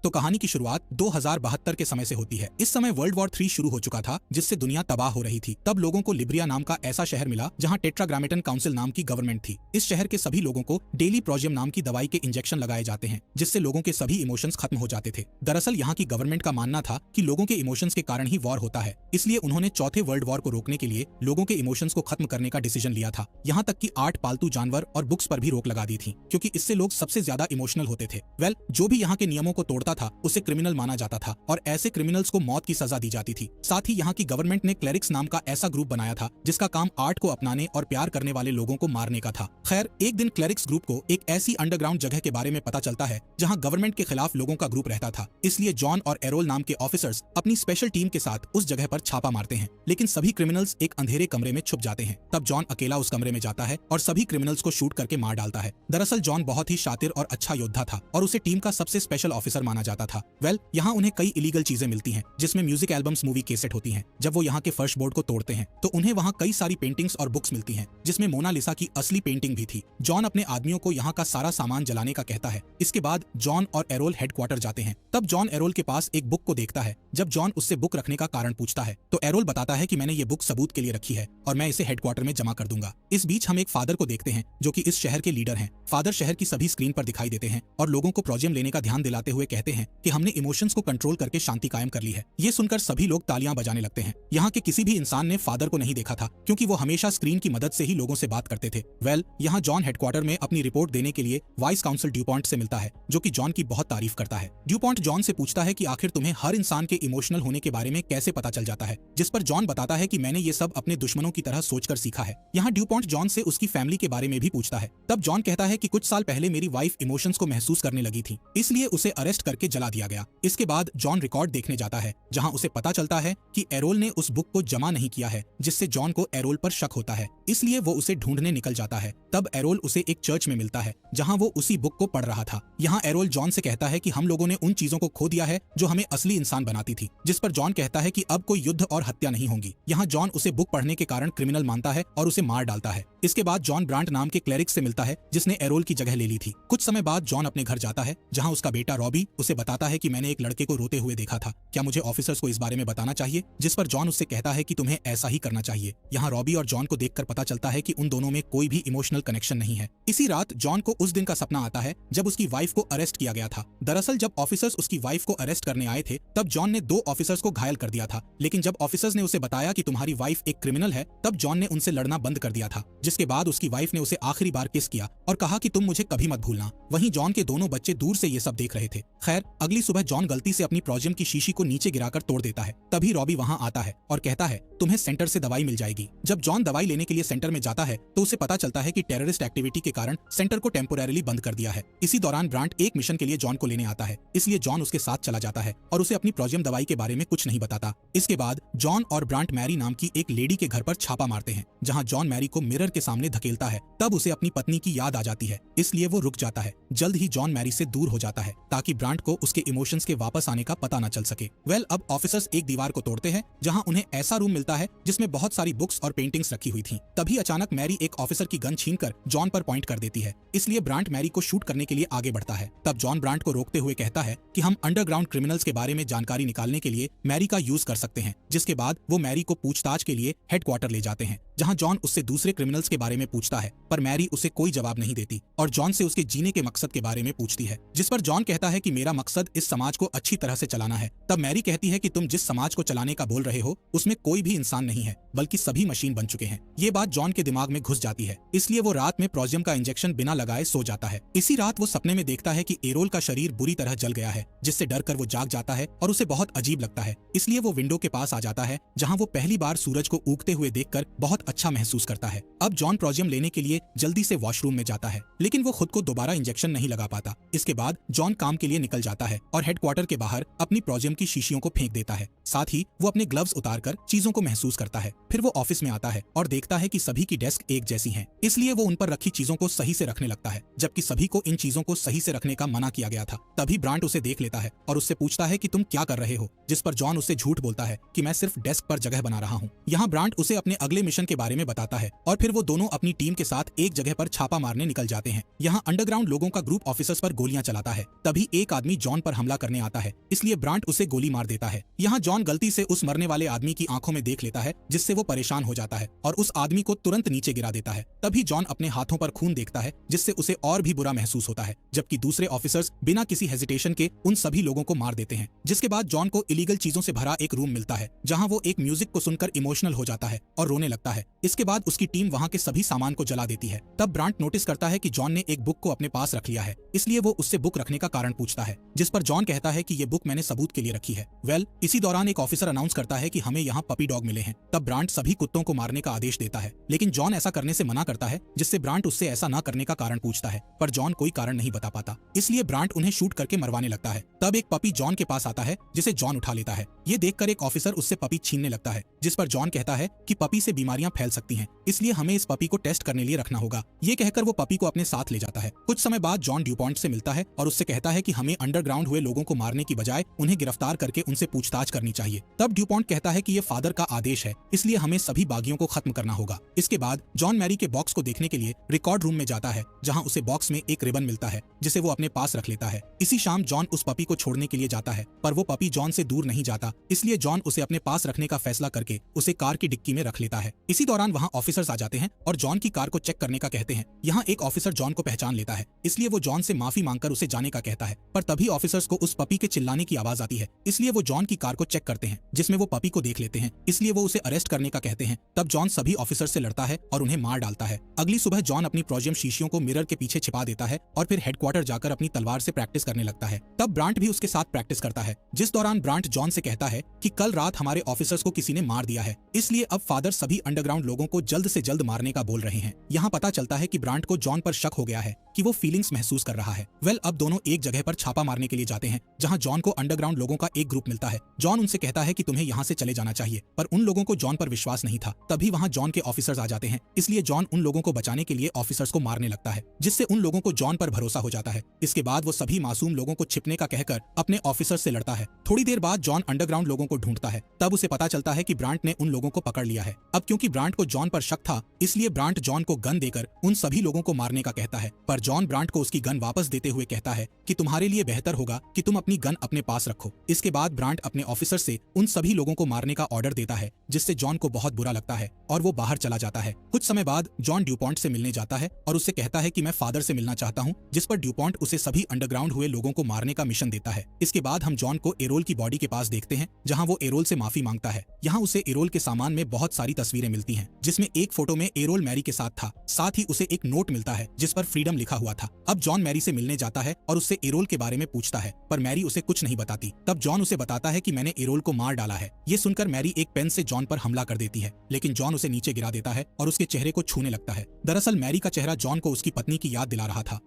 तो कहानी की शुरुआत 2072 के समय से होती है। इस समय वर्ल्ड वॉर 3 शुरू हो चुका था, जिससे दुनिया तबाह हो रही थी। तब लोगों को लिब्रिया नाम का ऐसा शहर मिला जहाँ टेट्राग्रामेटन काउंसिल नाम की गवर्नमेंट थी। इस शहर के सभी लोगों को डेली प्रोजियम नाम की दवाई के इंजेक्शन लगाए जाते हैं, जिससे लोगों के सभी इमोशंस खत्म हो जाते थे। दरअसल यहाँ की गवर्नमेंट का मानना था कि लोगों के इमोशंस के कारण ही वॉर होता है, इसलिए उन्होंने चौथे वर्ल्ड वॉर को रोकने के लिए लोगों के इमोशंस को खत्म करने का डिसीजन लिया था। यहाँ तक कि 8 पालतू जानवर और बुक्स पर भी रोक लगा दी थी, क्योंकि इससे लोग सबसे ज्यादा इमोशनल होते थे। जो भी यहाँ के नियमों को तोड़ता था उसे क्रिमिनल माना जाता था और ऐसे क्रिमिनल्स को मौत की सजा दी जाती थी। साथ ही यहाँ की गवर्नमेंट ने क्लेरिक्स नाम का ऐसा ग्रुप बनाया था जिसका काम आर्ट को अपनाने और प्यार करने वाले लोगों को मारने का था। खैर, एक दिन क्लेरिक्स ग्रुप को एक ऐसी अंडरग्राउंड जगह के बारे में पता चलता है जहाँ गवर्नमेंट के खिलाफ लोगों का ग्रुप रहता था। इसलिए जॉन और एरोल नाम के ऑफिसर्स अपनी स्पेशल टीम के साथ उस जगह पर छापा मारते हैं, लेकिन सभी क्रिमिनल्स एक अंधेरे कमरे में छुप जाते हैं। तब जॉन अकेला उस कमरे में जाता है और सभी क्रिमिनल्स को शूट करके मार डालता है। दरअसल जॉन बहुत ही शातिर और अच्छा योद्धा था और उसे टीम का सबसे स्पेशल ऑफिसर माना जाता था। यहाँ उन्हें कई इलीगल चीजें मिलती हैं, जिसमें म्यूजिक एल्बम्स, मूवी कैसेट होती हैं। जब वो यहाँ के फर्श बोर्ड को तोड़ते हैं तो उन्हें वहाँ कई सारी पेंटिंग्स और बुक्स मिलती हैं, जिसमें मोनालिसा की असली पेंटिंग भी थी। जॉन अपने आदमियों को यहाँ का सारा सामान जलाने का कहता है। इसके बाद जॉन और एरोल हेडक्वार्टर जाते हैं। तब जॉन एरोल के पास एक बुक को देखता है। जब जॉन उससे बुक रखने का कारण पूछता है तो एरोल बताता है कि मैंने ये बुक सबूत के लिए रखी है और मैं इसे हेडक्वार्टर में जमा कर दूंगा। इस बीच हम एक फादर को देखते हैं जो कि इस शहर के लीडर हैं। फादर शहर की सभी स्क्रीन पर दिखाई देते हैं और लोगों को प्रोजियम लेने का ध्यान दिलाते हुए कहते हैं कि हमने इमोशंस को कंट्रोल करके शांति कायम कर ली है। ये सुनकर सभी लोग तालियां बजाने लगते हैं। यहाँ के किसी भी इंसान ने फादर को नहीं देखा था, क्योंकि वो हमेशा स्क्रीन की मदद से ही लोगों से बात करते थे। यहाँ जॉन हेडक्वार्टर में अपनी रिपोर्ट देने के लिए वाइस काउंसिल ड्यूपॉन्ट से मिलता है, जो कि जॉन की बहुत तारीफ करता है। ड्यूपॉन्ट जॉन से पूछता है कि आखिर तुम्हें हर इंसान के इमोशनल होने के बारे में कैसे पता चल जाता है, जिस पर जॉन बताता है कि मैंने ये सब अपने दुश्मनों की तरह सोचकर सीखा है। यहाँ ड्यूपॉन्ट जॉन से उसकी फैमिली के बारे में भी पूछता है। तब जॉन कहता है कि कुछ साल पहले मेरी वाइफ इमोशंस को महसूस करने लगी थी, इसलिए उसे अरेस्ट करके जला दिया गया। इसके बाद जॉन रिकॉर्ड देखने जाता है, जहाँ उसे पता चलता है कि एरोल ने उस बुक को जमा नहीं किया है, जिससे जॉन को एरोल पर शक होता है। इसलिए वो उसे ढूंढने निकल जाता है। तब एरोल उसे एक चर्च में मिलता है, जहाँ वो उसी बुक को पढ़ रहा था। यहाँ एरोल जॉन से कहता है कि हम लोगों ने उन चीजों को खो दिया है जो हमें असली इंसान बनाती थी, जिस पर जॉन कहता है कि अब कोई युद्ध और हत्या नहीं होंगी। यहाँ जॉन उसे बुक पढ़ने के कारण क्रिमिनल मानता है और उसे मार डालता है। इसके बाद जॉन ब्रांट नाम के क्लेरिक्स से मिलता है, जिसने एरोल की जगह ले ली थी। कुछ समय बाद जॉन अपने घर जाता है, जहाँ उसका बेटा रॉबी उसे बताता है कि मैंने एक लड़के को रोते हुए देखा था, क्या मुझे ऑफिसर्स को इस बारे में बताना चाहिए? जिस पर जॉन उससे कहता है कि तुम्हें ऐसा ही करना चाहिए। यहाँ रॉबी और जॉन को देखकर पता चलता है कि उन दोनों में कोई भी इमोशनल कनेक्शन नहीं है। इसी रात जॉन को उस दिन का सपना आता है जब उसकी वाइफ को अरेस्ट किया गया था। दरअसल जब ऑफिसर्स उसकी वाइफ को अरेस्ट करने आए थे, तब जॉन ने 2 ऑफिसर्स को घायल कर दिया था। लेकिन जब ऑफिसर्स ने उसे बताया कि तुम्हारी वाइफ एक क्रिमिनल है, तब जॉन ने उनसे लड़ना बंद कर दिया था। जिसके बाद उसकी वाइफ ने उसे आखिरी बार किस किया और कहा कि तुम मुझे कभी मत भूलना। वहीं जॉन के दोनों बच्चे दूर से ये सब देख रहे थे। खैर, अगली सुबह जॉन गलती से अपनी प्रोजियम की शीशी को नीचे गिराकर तोड़ देता है। तभी रॉबी वहाँ आता है और कहता है तुम्हें सेंटर से दवाई मिल जाएगी। जब जॉन दवाई लेने के लिए सेंटर में जाता है तो उसे पता चलता है कि टेररिस्ट एक्टिविटी के कारण सेंटर को टेम्पोरेरी बंद कर दिया है। इसी दौरान ब्रांट एक मिशन के लिए जॉन को लेने आता है, इसलिए जॉन उसके साथ चला जाता है और उसे अपनी प्रोजियम दवाई के बारे में कुछ नहीं बताता। इसके बाद जॉन और ब्रांट मैरी नाम की एक लेडी के घर पर छापा मारते हैं, जहाँ जॉन मैरी को मिरर के सामने धकेलता है। तब उसे अपनी पत्नी की याद आ जाती है, इसलिए वो रुक जाता है। जल्द ही जॉन मैरी से दूर हो जाता है ताकि ब्रांट को उसके इमोशंस के वापस आने का पता न चल सके। अब ऑफिसर्स एक दीवार को तोड़ते हैं, जहाँ उन्हें ऐसा रूम मिलता है जिसमें बहुत सारी बुक्स और पेंटिंग्स रखी हुई थी। तभी अचानक मैरी एक ऑफिसर की गन छीनकर जॉन पर पॉइंट कर देती है, इसलिए ब्रांट मैरी को शूट करने के लिए आगे बढ़ता है। तब जॉन ब्रांट को रोकते हुए कहता है कि हम अंडरग्राउंड क्रिमिनल्स के बारे में जानकारी निकालने के लिए मैरी का यूज कर सकते हैं। जिसके बाद वो मैरी को पूछताछ के लिए हेडक्वार्टर ले जाते हैं, जहाँ जॉन उससे दूसरे क्रिमिनल्स के बारे में पूछता है, पर मैरी उसे कोई जवाब नहीं देती और जॉन से उसके जीने के मकसद के बारे में पूछती है। जिस पर जॉन कहता है कि मेरा मकसद इस समाज को अच्छी तरह से चलाना है। तब मैरी कहती है कि तुम जिस समाज को चलाने का बोल रहे हो उसमें कोई भी इंसान नहीं है, बल्कि सभी मशीन बन चुके हैं। ये बात जॉन के दिमाग में घुस जाती है, इसलिए वो रात में प्रोजियम का इंजेक्शन बिना लगाए सो जाता है। इसी रात वो सपने में देखता है कि एरोल का शरीर बुरी तरह जल गया है, जिससे डरकर वो जाग जाता है और उसे बहुत अजीब लगता है। इसलिए वो विंडो के पास आ जाता है, जहाँ वो पहली बार सूरज को उगते हुए देखकर बहुत अच्छा महसूस करता है। अब जॉन प्रोजियम लेने के लिए जल्दी से वॉशरूम में जाता है, लेकिन वो खुद को दोबारा इंजेक्शन नहीं लगा पाता। इसके बाद जॉन काम के लिए निकल जाता है और हेडक्वार्टर के बाहर अपनी प्रोजियम की शीशियों को फेंक देता है। साथ ही वो अपने ग्लव्स उतारकर चीजों को महसूस करता है। फिर वो ऑफिस में आता है और देखता है कि सभी की डेस्क एक जैसी हैं, इसलिए वो उन पर रखी चीजों को सही से रखने लगता है, जबकि सभी को इन चीजों को सही से रखने का मना किया गया था। तभी ब्रांट उसे देख लेता है और उससे पूछता है कि तुम क्या कर रहे हो, जिस पर जॉन उससे झूठ बोलता है कि मैं सिर्फ डेस्क पर जगह बना रहा हूँ। यहाँ ब्रांट उसे अपने अगले मिशन के बारे में बताता है और फिर वो दोनों अपनी टीम के साथ एक जगह पर छापा मारने निकल जाते हैं। यहाँ अंडरग्राउंड लोगों का ग्रुप ऑफिसर्स पर गोलियां चलाता है। तभी एक आदमी आदमी जॉन पर हमला करने आता है, इसलिए ब्रांट उसे गोली मार देता है। यहाँ जॉन गलती से उस मरने वाले आदमी की आंखों में देख लेता है, जिससे वो परेशान हो जाता है और उस आदमी को तुरंत नीचे गिरा देता है। तभी जॉन अपने हाथों पर खून देखता है, जिससे उसे और भी बुरा महसूस होता है, जबकि दूसरे ऑफिसर्स बिना किसी हेजिटेशन के उन सभी लोगों को मार देते हैं। जिसके बाद जॉन को इलीगल चीजों से भरा एक रूम मिलता है, जहाँ वो एक म्यूजिक को सुनकर इमोशनल हो जाता है और रोने लगता है। इसके बाद उसकी टीम वहाँ के सभी सामान को जला देती है। तब ब्रांट नोटिस करता है कि जॉन ने एक बुक को अपने पास रख लिया है, इसलिए वो उससे बुक रखने का कारण पूछता है, जिस पर जॉन कहता है कि ये बुक मैंने सबूत के लिए रखी है। इसी दौरान एक ऑफिसर अनाउंस करता है कि हमें यहाँ पपी डॉग मिले हैं। तब ब्रांट सभी कुत्तों को मारने का आदेश देता है, लेकिन जॉन ऐसा करने से मना करता है, जिससे ब्रांट उससे ऐसा न करने का कारण पूछता है, पर जॉन कोई कारण नहीं बता पाता, इसलिए ब्रांट उन्हें शूट करके मरवाने लगता है। तब एक पपी जॉन के पास आता है, जिसे जॉन उठा लेता है। ये देखकर एक ऑफिसर उससे पपी छीनने लगता है, जिस पर जॉन कहता है कि पपी से बीमारियां फैल सकती हैं, इसलिए हमें इस पपी को टेस्ट करने लिए रखना होगा। ये कहकर वो पपी को अपने साथ ले जाता है। कुछ समय बाद जॉन ड्यूपॉन्ट से मिलता है और उससे कहता है कि हमें अंडरग्राउंड हुए लोगों को मारने की बजाय उन्हें गिरफ्तार करके उनसे पूछताछ करनी चाहिए। तब ड्यूपॉन्ट कहता है कि ये फादर का आदेश है, इसलिए हमें सभी बागियों को खत्म करना होगा। इसके बाद जॉन मैरी के बॉक्स को देखने के लिए रिकॉर्ड रूम में जाता है, जहाँ उसे बॉक्स में एक रिबन मिलता है, जिसे वो अपने पास रख लेता है। इसी शाम जॉन उस पपी को छोड़ने के लिए जाता है, पर वो पपी जॉन से दूर नहीं जाता, इसलिए जॉन उसे अपने पास रखने का फैसला करके उसे कार की डिक्की में रख लेता है। इसी दौरान वहाँ ऑफिसर्स आ जाते हैं और जॉन की कार को चेक करने का कहते हैं। यहाँ एक ऑफिसर जॉन को पहचान लेता है, इसलिए वो जॉन से माफी मांगकर उसे जाने का कहता है, पर तभी ऑफिसर्स को उस पपी के चिल्लाने की आवाज आती है, इसलिए वो जॉन की कार को चेक करते हैं, जिसमें वो पपी को देख लेते हैं, इसलिए वो उसे अरेस्ट करने का कहते हैं। तब जॉन सभी ऑफिसर से लड़ता है और उन्हें मार डालता है। अगली सुबह जॉन अपनी प्रोजियम शीशियों को मिरर के पीछे छिपा देता है और फिर हेडक्वार्टर जाकर अपनी तलवार से प्रैक्टिस करने लगता है। तब ब्रांट भी उसके साथ प्रैक्टिस करता है, जिस दौरान ब्रांट जॉन से कहता है कि कल रात हमारे ऑफिसर्स को किसी ने मार दिया है, इसलिए अब फादर सभी अंडरग्राउंड लोगों को जल्द से जल्द मारने का बोल रहे हैं। यहाँ पता चलता है कि ब्रांट को जॉन पर शक हो गया है कि वो फीलिंग्स महसूस कर रहा है। अब दोनों एक जगह पर छापा मारने के लिए जाते हैं, जहाँ जॉन को अंडरग्राउंड लोगों का एक ग्रुप मिलता है। जॉन उनसे कहता है कि तुम्हें यहाँ से चले जाना चाहिए, पर उन लोगों को जॉन पर विश्वास नहीं था। तभी वहाँ जॉन के ऑफिसर्स आ जाते हैं, इसलिए जॉन उन लोगों को बचाने के लिए ऑफिसर्स को मारने लगता है, जिससे उन लोगों को जॉन पर भरोसा हो जाता है। इसके बाद वो सभी मासूम लोगों को छिपने का कहकर अपने ऑफिसर से लड़ता है। थोड़ी देर बाद जॉन अंडरग्राउंड लोगों को ढूंढता है, तब उसे पता चलता है कि ब्रांट ने उन लोगों को पकड़ लिया है। अब क्योंकि ब्रांट को जॉन पर शक था, इसलिए ब्रांट जॉन को गन देकर उन सभी लोगों को मारने का कहता है, पर जॉन ब्रांट को उसकी गन वापस देते हुए कहता है कि तुम्हारे लिए बेहतर होगा कि तुम अपनी गन अपने पास रखो। इसके बाद ब्रांट अपने ऑफिसर से उन सभी लोगों को मारने का ऑर्डर देता है, जिससे जॉन को बहुत बुरा लगता है और वो बाहर चला जाता है। कुछ समय बाद जॉन ड्यूपॉन्ट से मिलने जाता है और उससे कहता है कि मैं फादर से मिलना चाहता हूँ, जिस पर ड्यूपॉन्ट उसे सभी अंडरग्राउंड हुए लोगों को मारने का मिशन देता है। इसके बाद हम जॉन को एरोल की बॉडी के पास देखते हैं, जहाँ वो एरोल से माफी मांगता है। यहाँ उसे एरोल के सामान में बहुत सारी तस्वीरें मिलती हैं, जिसमें एक फोटो में एरोल मैरी के साथ था। साथ ही उसे एक नोट मिलता है जिस पर फ्रीडम लिखा हुआ था। अब जॉन मैरी से मिलने जाता है और उससे एरोल के बारे में पूछता है, पर मैरी उसे कुछ नहीं बताती। तब जॉन उसे बताता है कि मैंने एरोल को मार डाला है। ये सुनकर मैरी एक पेन से जॉन पर हमला कर देती है, लेकिन जॉन उसे नीचे गिरा देता है और उसके चेहरे को छूने लगता है। दरअसल मैरी का चेहरा जॉन को उसकी पत्नी की याद दिला रहा था।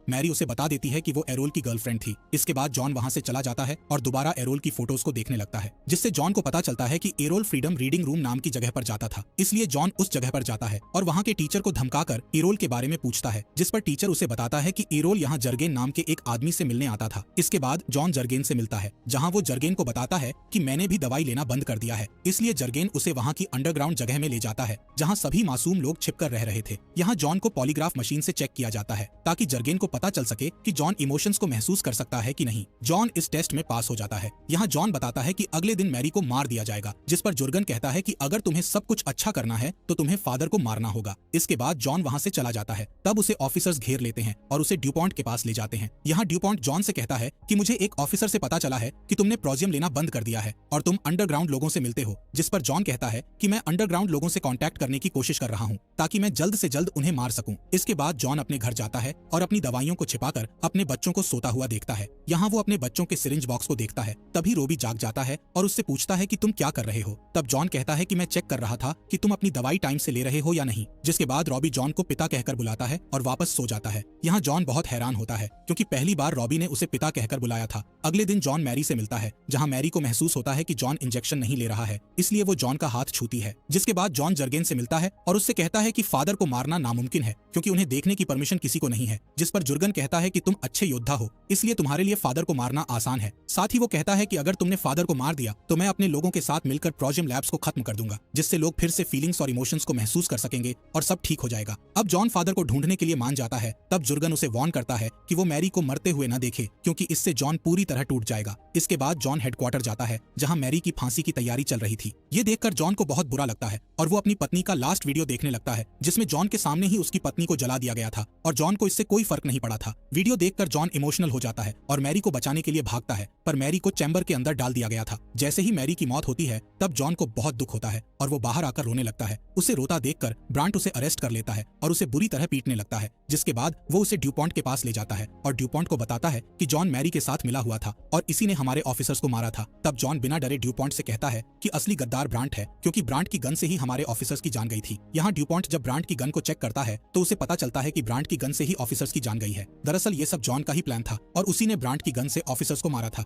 मैरी उसे बता देती है कि वो एरोल की गर्लफ्रेंड थी। इसके बाद जॉन वहाँ से चला जाता है और दोबारा एरोल की फोटोज को देखने लगता है, जिससे जॉन को पता चलता है कि एरोल फ्रीडम रीडिंग रूम नाम की जगह पर जाता था। इसलिए जॉन उस जगह पर जाता है और वहाँ के टीचर को धमकाकर एरोल के बारे में पूछता है, जिस पर टीचर उसे बताता है कि एरोल यहाँ जर्गेन नाम के एक आदमी से मिलने आता था। इसके बाद जॉन जर्गेन से मिलता है, जहाँ वो जर्गेन को बताता है कि मैंने भी दवाई लेना बंद कर दिया है। इसलिए जर्गेन उसे वहाँ की अंडरग्राउंड जगह में ले जाता है, जहाँ सभी मासूम लोग छिपकर रह रहे थे। यहाँ जॉन को पॉलीग्राफ मशीन से चेक किया जाता है, ताकि जर्गेन को पता चल सके कि जॉन इमोशंस को महसूस कर सकता है कि नहीं। जॉन इस टेस्ट में पास हो जाता है। यहाँ जॉन बताता है कि अगले दिन मैरी को मार दिया जाएगा, जिस पर जुर्गन कहता है कि अगर तुम्हें सब कुछ अच्छा करना है तो तुम्हें फादर को मारना होगा। इसके बाद जॉन वहाँ से चला जाता है। तब उसे ऑफिसर्स घेर लेते हैं और उसे ड्यूपॉन्ट के पास ले जाते हैं। यहाँ ड्यूपॉन्ट जॉन से कहता है कि मुझे एक ऑफिसर से पता चला है कि तुमने प्रोजियम लेना बंद कर दिया है और तुम अंडरग्राउंड लोगों से मिलते हो। जिस पर जॉन कहता है कि मैं अंडरग्राउंड लोगों से कांटेक्ट करने की कोशिश कर रहा हूँ, ताकि मैं जल्द से जल्द उन्हें मार सकूं। इसके बाद जॉन अपने घर जाता है और अपनी दवाइयों को छिपाकर अपने बच्चों को सोता हुआ देखता है। यहाँ वो अपने बच्चों के सिरिंज बॉक्स को देखता है। तभी रोबी जाग जाता है और उससे पूछता है कि तुम क्या कर रहे हो। तब जॉन कहता है कि मैं चेक कर रहा था कि तुम अपनी दवाई टाइम से ले रहे हो या नहीं। जिसके बाद रॉबी जॉन को पिता कहकर बुलाता है और वापस सो जाता है। यहाँ जॉन बहुत हैरान होता है, क्योंकि पहली बार रॉबी ने उसे पिता कहकर बुलाया था। अगले दिन जॉन मैरी से मिलता है, जहाँ मैरी को महसूस होता है कि जॉन इंजेक्शन नहीं ले रहा है, इसलिए वो जॉन का हाथ छूती है। जिसके बाद जॉन जर्गेन से मिलता है और उससे कहता है कि फादर को मारना नामुमकिन है, क्योंकि उन्हें देखने की परमिशन किसी को नहीं है। जिस पर जुर्गन कहता है कि तुम अच्छे योद्धा हो, इसलिए तुम्हारे लिए फादर को मारना आसान है। साथ ही वो कहता है कि अगर तुमने फादर को मार दिया तो मैं अपने लोगों के साथ मिलकर प्रोजियम लैब्स को खत्म कर दूंगा, जिससे लोग फिर से फीलिंग्स और इमोशंस को महसूस कर सकेंगे और सब ठीक हो जाएगा। अब जॉन फादर को ढूंढने के लिए मान जाता है। तब जुर्गन उसे वार्न करता है कि वो मैरी को मरते हुए न देखे, क्योंकि इससे जॉन पूरी तरह टूट जाएगा। इसके बाद जॉन हेडक्वार्टर जाता है जहां मैरी की फांसी की तैयारी चल रही थी। ये देखकर जॉन को बहुत बुरा लगता है और वो अपनी पत्नी का लास्ट वीडियो देखने लगता है जिसमें जॉन के सामने ही उसकी पत्नी को जला दिया गया था और जॉन को इससे कोई फर्क नहीं पड़ा था। वीडियो देखकर जॉन इमोशनल हो जाता है और मैरी को बचाने के लिए भागता है, पर मैरी को चैम्बर के अंदर डाल दिया गया था। जैसे ही मैरी की मौत होती है तब जॉन को बहुत दुख होता है और वो बाहर आकर रोने लगता है। उसे रोता देखकर ब्रांट उसे अरेस्ट कर लेता है और उसे बुरी तरह पीटने लगता है, जिसके बाद वो उसे ड्यूपॉन्ट के पास ले जाता है और ड्यूपॉन्ट को बताता है कि जॉन मैरी के साथ मिला हुआ था और इसी ने हमारे ऑफिसर्स को मारा था। तब जॉन बिना डरे ड्यूपॉन्ट से कहता है कि असली गद्दार ब्रांट है, क्योंकि ब्रांट की गन से ही हमारे ऑफिसर्स की जान गई थी। यहाँ ड्यूपॉन्ट जब ब्रांट की गन को चेक करता है तो उसे पता चलता है कि ब्रांट की गन से ही ऑफिसर्स की जान गई है। दरअसल ये सब जॉन का ही प्लान था और उसी ने ब्रांट की गन से ऑफिसर्स को मारा था।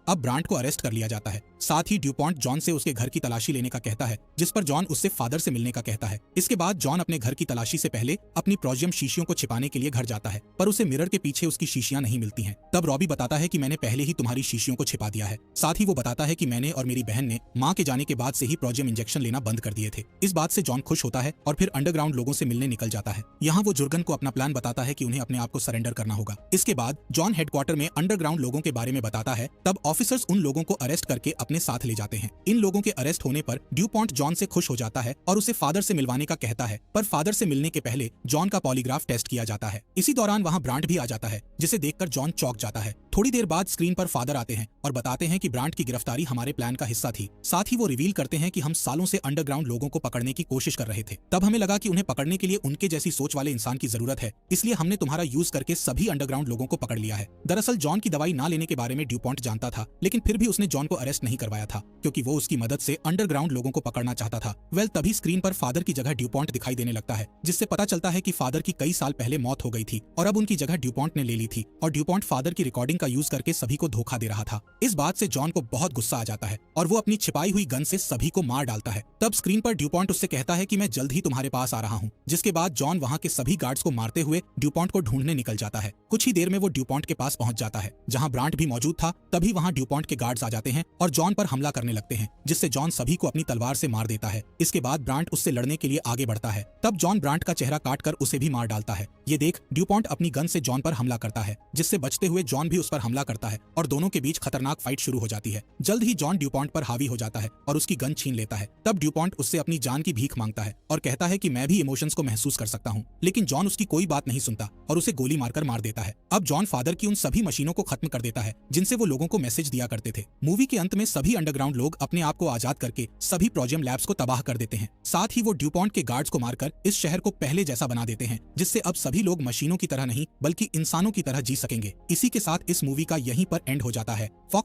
अब ब्रांट को अरेस्ट कर लिया जाता है। साथ ही ड्यूपॉन्ट जॉन से उसके घर की तलाशी लेने का कहता है, जिस पर जॉन उससे फादर से मिलने का कहता है। इसके बाद जॉन अपने घर की तलाशी से पहले अपनी प्रोजियम शीशियों को छिपाने के लिए घर जाता है, पर उसे मिरर के पीछे उसकी शीशियां नहीं मिलती हैं। तब रॉबी बताता है कि मैंने पहले ही तुम्हारी शीशियों को छिपा दिया है। साथ ही वो बताता है कि मैंने और मेरी बहन ने माँ के जाने के बाद से ही प्रोजियम इंजेक्शन लेना बंद कर दिए थे। इस बात से जॉन खुश होता है और फिर अंडरग्राउंड लोगों से मिलने निकल जाता है। यहाँ वो जुर्गन को अपना प्लान बताता है कि उन्हें अपने आप को सरेंडर करना होगा। इसके बाद जॉन हेडक्वार्टर में अंडरग्राउंड लोगों के बारे में बताता है। तब ऑफिसर्स उन लोगों को अरेस्ट करके अपने साथ ले जाते हैं। इन लोगों के अरेस्ट होने पर ड्यूपॉन्ट जॉन से खुश हो जाता है और उसे फादर से मिलवाने का कहता है, पर फादर से मिलने के पहले जॉन का पॉलीग्राफ टेस्ट किया जाता है। इसी दौरान वहाँ ब्रांट भी आ जाता है, जिसे देखकर जॉन चौंक जाता है। थोड़ी देर बाद स्क्रीन पर फादर आते हैं और बताते हैं कि ब्रांट की गिरफ्तारी हमारे प्लान का हिस्सा थी। साथ ही वो रिवील करते हैं कि हम सालों से अंडरग्राउंड लोगों को पकड़ने की कोशिश कर रहे थे। तब हमें लगा कि उन्हें पकड़ने के लिए उनके जैसी सोच वाले इंसान की जरूरत है, इसलिए हमने तुम्हारा यूज करके सभी अंडरग्राउंड लोगों को पकड़ लिया है। दरअसल जॉन की दवाई ना लेने के बारे में ड्यूपॉन्ट जानता था, लेकिन फिर भी उसने जॉन को अरेस्ट नहीं करवाया था, क्योंकि वो उसकी मदद से अंडरग्राउंड लोगों को पकड़ना चाहता था। तभी स्क्रीन पर फादर की जगह ड्यूपॉन्ट दिखाई देने लगता है, जिससे पता चलता है कि फादर की कई साल पहले मौत हो गई थी और अब उनकी जगह ड्यूपॉन्ट ने ले ली थी और ड्यूपॉन्ट फादर की रिकॉर्डिंग का यूज करके सभी को धोखा दे रहा था। इस बात से जॉन को बहुत गुस्सा आ जाता है और वो अपनी छिपाई हुई गन से सभी को मार डालता है। तब स्क्रीन पर ड्यूपॉन्ट उससे कहता है कि मैं जल्द ही तुम्हारे पास आ रहा हूँ। जिसके बाद जॉन वहाँ के सभी गार्ड्स को मारते हुए ड्यूपॉन्ट को ढूंढने निकल जाता है। कुछ ही देर में वो ड्यूपॉन्ट के पास पहुंच जाता है जहाँ ब्रांट भी मौजूद था। तभी वहाँ ड्यूपॉन्ट के गार्ड्स आ जाते हैं और जॉन पर हमला करने लगते हैं, जिससे जॉन सभी को अपनी तलवार से मार देता है। इसके बाद ब्रांट उससे लड़ने के लिए आगे बढ़ता है। तब जॉन ब्रांट का चेहरा काटकर उसे भी मार डालता है। ये देख ड्यूपॉन्ट अपनी गन से जॉन पर हमला करता है, जिससे बचते हुए जॉन भी उस पर हमला करता है और दोनों के बीच खतरनाक फाइट शुरू हो जाती है। जल्द ही जॉन ड्यूपॉन्ट पर हावी हो जाता है और उसकी गन छीन लेता है। तब ड्यूपॉन्ट उससे अपनी जान की भीख मांगता है और कहता है कि मैं भी इमोशंस को महसूस कर सकता हूँ, लेकिन जॉन उसकी कोई बात नहीं सुनता और उसे गोली मारकर मार देता है। अब जॉन फादर की उन सभी मशीनों को खत्म कर देता है जिनसे वो लोगों को मैसेज दिया करते थे। मूवी के अंत में सभी अंडरग्राउंड लोग अपने आप को आजाद करके सभी प्रोजियम लैब्स को तबाह कर देते हैं। साथ ही वो ड्यूपॉन्ट के गार्ड्स को मारकर इस शहर को पहले जैसा बना देते हैं, जिससे अब सभी लोग मशीनों की तरह नहीं बल्कि इंसानों की तरह जी सकेंगे। इसी के साथ इस मूवी का यहीं पर एंड हो जाता है। फॉक्स